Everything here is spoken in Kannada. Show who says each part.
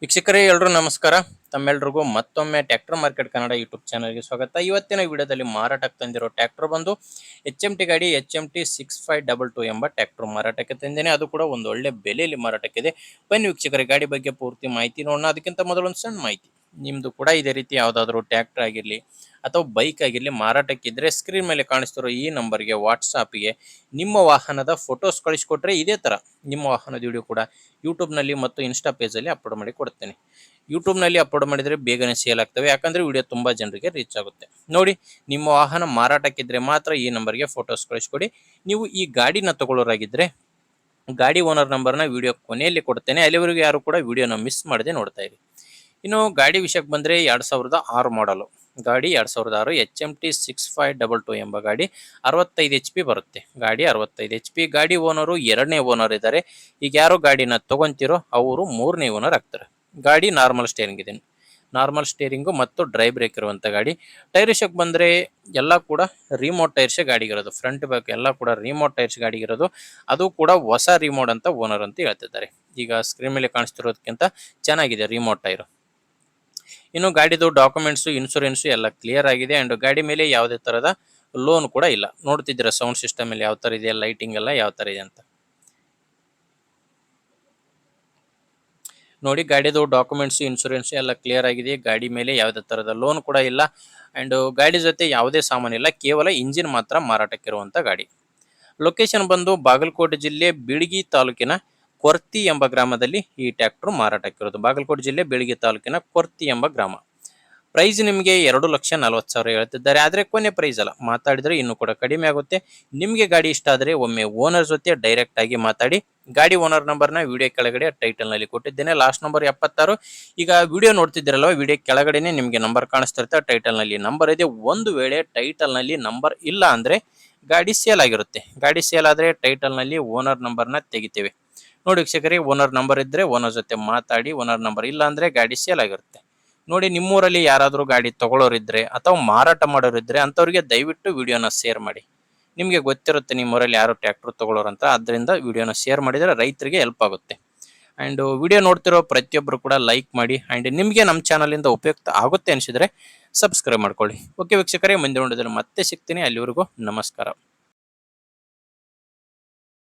Speaker 1: ವೀಕ್ಷಕರೇ ಎಲ್ಲರೂ ನಮಸ್ಕಾರ. ತಮ್ಮೆಲ್ಲರಿಗೂ ಮತ್ತೊಮ್ಮೆ ಟ್ರ್ಯಾಕ್ಟರ್ ಮಾರ್ಕೆಟ್ ಕನ್ನಡ ಯೂಟ್ಯೂಬ್ ಚಾನಲ್ಗೆ ಸ್ವಾಗತ. ಇವತ್ತಿನ ವಿಡಿಯೋದಲ್ಲಿ ಮಾರಾಟಕ್ಕೆ ತಂದಿರೋ ಟ್ರ್ಯಾಕ್ಟರ್ ಬಂದು HMT ಗಾಡಿ HMT 6522 ಎಂಬ ಟ್ರ್ಯಾಕ್ಟರ್ ಮಾರಾಟಕ್ಕೆ ತಂದೇನೆ. ಅದು ಕೂಡ ಒಂದು ಒಳ್ಳೆ ಬೆಲೆಯಲ್ಲಿ ಮಾರಾಟಕ್ಕಿದೆ. ಬನ್ನಿ ವೀಕ್ಷಕರೇ, ಗಾಡಿ ಬಗ್ಗೆ ಪೂರ್ತಿ ಮಾಹಿತಿ ನೋಡೋಣ. ಅದಕ್ಕಿಂತ ಮೊದಲು ಒಂದು ಸಣ್ಣ ಮಾಹಿತಿ. ನಿಮ್ಮದು ಕೂಡ ಇದೇ ರೀತಿ ಯಾವುದಾದ್ರೂ ಟ್ರ್ಯಾಕ್ಟರ್ ಆಗಿರಲಿ ಅಥವಾ ಬೈಕ್ ಆಗಿರಲಿ ಮಾರಾಟಕ್ಕಿದ್ರೆ ಸ್ಕ್ರೀನ್ ಮೇಲೆ ಕಾಣಿಸ್ತಿರೋ ಈ ನಂಬರ್ಗೆ ವಾಟ್ಸಾಪ್ಗೆ ನಿಮ್ಮ ವಾಹನದ ಫೋಟೋಸ್ ಕಳಿಸ್ಕೊಟ್ರೆ ಇದೇ ಥರ ನಿಮ್ಮ ವಾಹನದ ವಿಡಿಯೋ ಕೂಡ ಯೂಟ್ಯೂಬ್ನಲ್ಲಿ ಮತ್ತು ಇನ್ಸ್ಟಾ ಪೇಜಲ್ಲಿ ಅಪ್ಲೋಡ್ ಮಾಡಿ ಕೊಡ್ತೇನೆ. ಯೂಟ್ಯೂಬ್ನಲ್ಲಿ ಅಪ್ಲೋಡ್ ಮಾಡಿದರೆ ಬೇಗನೆ ಸೇಲ್ ಆಗ್ತವೆ, ಯಾಕಂದರೆ ವಿಡಿಯೋ ತುಂಬ ಜನರಿಗೆ ರೀಚ್ ಆಗುತ್ತೆ. ನೋಡಿ, ನಿಮ್ಮ ವಾಹನ ಮಾರಾಟಕ್ಕಿದ್ರೆ ಮಾತ್ರ ಈ ನಂಬರ್ಗೆ ಫೋಟೋಸ್ ಕಳಿಸ್ಕೊಡಿ. ನೀವು ಈ ಗಾಡಿನ ತಗೊಳ್ಳೋರಾಗಿದ್ದರೆ ಗಾಡಿ ಓನರ್ ನಂಬರ್ನ ವಿಡಿಯೋ ಕೊನೆಯಲ್ಲಿ ಕೊಡ್ತೇನೆ. ಅಲ್ಲಿವರೆಗೂ ಯಾರು ಕೂಡ ವಿಡಿಯೋನ ಮಿಸ್ ಮಾಡದೆ ನೋಡ್ತಾ ಇರಿ. ಇನ್ನು ಗಾಡಿ ವಿಷಯಕ್ಕೆ ಬಂದರೆ 2006 ಮಾಡಲು ಗಾಡಿ 2006 HMT 6522 ಎಂಬ ಗಾಡಿ 65 HP ಬರುತ್ತೆ. ಗಾಡಿ 65 HP. ಗಾಡಿ ಓನರು 2ನೇ ಓನರ್ ಇದ್ದಾರೆ. ಈಗ ಯಾರೋ ಗಾಡಿನ ತೊಗೊತಿರೋ ಅವರು 3ನೇ ಓನರ್ ಆಗ್ತಾರೆ. ಗಾಡಿ ನಾರ್ಮಲ್ ಸ್ಟೇರಿಂಗ್ ಇದೆ, ನಾರ್ಮಲ್ ಸ್ಟೇರಿಂಗು ಮತ್ತು ಡ್ರೈ ಬ್ರೇಕ್ ಇರುವಂಥ ಗಾಡಿ. ಟೈರ್ ವಿಷಯಕ್ಕೆ ಬಂದರೆ ಎಲ್ಲ ಕೂಡ ರಿಮೋಟ್ ಟೈರ್ಸೇ ಗಾಡಿಗಿರೋದು. ಫ್ರಂಟ್ ಬ್ಯಾಕ್ ಎಲ್ಲ ಕೂಡ ರಿಮೋಟ್ ಟೈರ್ಸ್ ಗಾಡಿಗಿರೋದು. ಅದು ಕೂಡ ಹೊಸ ರಿಮೋಟ್ ಅಂತ ಓನರ್ ಅಂತ ಹೇಳ್ತಿದ್ದಾರೆ. ಈಗ ಸ್ಕ್ರೀನ್ ಮೇಲೆ ಕಾಣಿಸ್ತಿರೋದಕ್ಕಿಂತ ಚೆನ್ನಾಗಿದೆ ರಿಮೋಟ್ ಟೈರು. ಇನ್ನು ಗಾಡಿದು ಡಾಕ್ಯುಮೆಂಟ್ಸು, ಇನ್ಶೂರೆನ್ಸು ಎಲ್ಲ ಕ್ಲಿಯರ್ ಆಗಿದೆ. ಆ್ಯಂಡ್ ಗಾಡಿ ಮೇಲೆ ಯಾವುದೇ ಥರದ ಲೋನ್ ಕೂಡ ಇಲ್ಲ. ನೋಡ್ತಿದ್ದೀರಾ ಸೌಂಡ್ ಸಿಸ್ಟಮ್ ಎಲ್ಲ ಯಾವ ಥರ ಇದೆ, ಲೈಟಿಂಗ್ ಎಲ್ಲ ಯಾವ ಥರ ಇದೆ ಅಂತ. ನೋಡಿ, ಗಾಡಿದು ಡಾಕ್ಯುಮೆಂಟ್ಸು, ಇನ್ಶೂರೆನ್ಸು ಎಲ್ಲ ಕ್ಲಿಯರ್ ಆಗಿದೆ. ಗಾಡಿ ಮೇಲೆ ಯಾವುದೇ ಥರದ ಲೋನ್ ಕೂಡ ಇಲ್ಲ. ಆ್ಯಂಡ್ ಗಾಡಿ ಜೊತೆ ಯಾವುದೇ ಸಾಮಾನಿಲ್ಲ, ಕೇವಲ ಇಂಜಿನ್ ಮಾತ್ರ ಮಾರಾಟಕ್ಕಿರುವಂಥ ಗಾಡಿ. ಲೊಕೇಶನ್ ಬಂದು ಬಾಗಲಕೋಟೆ ಜಿಲ್ಲೆ ಬೀಳಗಿ ತಾಲೂಕಿನ ಕೊರ್ತಿ ಎಂಬ ಗ್ರಾಮದಲ್ಲಿ ಈ ಟ್ರ್ಯಾಕ್ಟರ್ ಮಾರಾಟಕ್ಕಿರೋದು. ಬಾಗಲಕೋಟೆ ಜಿಲ್ಲೆ ಬೀಳಗಿ ತಾಲೂಕಿನ ಕೊರ್ತಿ ಎಂಬ ಗ್ರಾಮ. ಪ್ರೈಸ್ ನಿಮಗೆ 2,40,000 ಹೇಳ್ತಿದ್ದಾರೆ. ಆದರೆ ಕೊನೆ ಪ್ರೈಸ್ ಅಲ್ಲ, ಮಾತಾಡಿದರೆ ಇನ್ನೂ ಕೂಡ ಕಡಿಮೆ ಆಗುತ್ತೆ. ನಿಮಗೆ ಗಾಡಿ ಇಷ್ಟ ಆದರೆ ಒಮ್ಮೆ ಓನರ್ ಜೊತೆ ಡೈರೆಕ್ಟ್ ಆಗಿ ಮಾತಾಡಿ. ಗಾಡಿ ಓನರ್ ನಂಬರ್ನ ವಿಡಿಯೋ ಕೆಳಗಡೆ ಟೈಟಲ್ನಲ್ಲಿ ಕೊಟ್ಟಿದ್ದೇನೆ, ಲಾಸ್ಟ್ ನಂಬರ್ 76. ಈಗ ವಿಡಿಯೋ ನೋಡ್ತಿದ್ದೀರಲ್ವ, ವಿಡಿಯೋ ಕೆಳಗಡೆನೆ ನಿಮಗೆ ನಂಬರ್ ಕಾಣಿಸ್ತಿರುತ್ತೆ. ಟೈಟಲ್ನಲ್ಲಿ ನಂಬರ್ ಇದೆ. ಒಂದು ವೇಳೆ ಟೈಟಲ್ನಲ್ಲಿ ನಂಬರ್ ಇಲ್ಲ ಅಂದರೆ ಗಾಡಿ ಸೇಲ್ ಆಗಿರುತ್ತೆ. ಗಾಡಿ ಸೇಲ್ ಆದರೆ ಟೈಟಲ್ನಲ್ಲಿ ಓನರ್ ನಂಬರ್ನ ತೆಗಿತೇವೆ. ನೋಡಿ ವೀಕ್ಷಕರೇ, ಓನರ್ ನಂಬರ್ ಇದ್ದರೆ ಓನರ್ ಜೊತೆ ಮಾತಾಡಿ. ಓನರ್ ನಂಬರ್ ಇಲ್ಲ ಅಂದರೆ ಗಾಡಿ ಸೇಲ್ ಆಗಿರುತ್ತೆ. ನೋಡಿ, ನಿಮ್ಮೂರಲ್ಲಿ ಯಾರಾದರೂ ಗಾಡಿ ತಗೊಳ್ಳೋರಿದ್ರೆ ಅಥವಾ ಮಾರಾಟ ಮಾಡೋರಿದ್ರೆ ಅಂಥವ್ರಿಗೆ ದಯವಿಟ್ಟು ವಿಡಿಯೋನ ಶೇರ್ ಮಾಡಿ. ನಿಮಗೆ ಗೊತ್ತಿರುತ್ತೆ ನಿಮ್ಮೂರಲ್ಲಿ ಯಾರು ಟ್ರ್ಯಾಕ್ಟರ್ ತಗೊಳ್ಳೋರಂತ. ಆದ್ದರಿಂದ ವಿಡಿಯೋನ ಶೇರ್ ಮಾಡಿದರೆ ರೈತರಿಗೆ ಹೆಲ್ಪ್ ಆಗುತ್ತೆ. ಆ್ಯಂಡ್ ವಿಡಿಯೋ ನೋಡ್ತಿರೋ ಪ್ರತಿಯೊಬ್ಬರು ಕೂಡ ಲೈಕ್ ಮಾಡಿ. ಆ್ಯಂಡ್ ನಿಮಗೆ ನಮ್ಮ ಚಾನಲಿಂದ ಉಪಯುಕ್ತ ಆಗುತ್ತೆ ಅನಿಸಿದರೆ ಸಬ್ಸ್ಕ್ರೈಬ್ ಮಾಡ್ಕೊಳ್ಳಿ. ಓಕೆ ವೀಕ್ಷಕರೇ, ಮುಂದಿನ ವಿಡಿಯೋದಲ್ಲಿ ಮತ್ತೆ ಸಿಗ್ತೀನಿ. ಅಲ್ಲಿವರೆಗೂ ನಮಸ್ಕಾರ.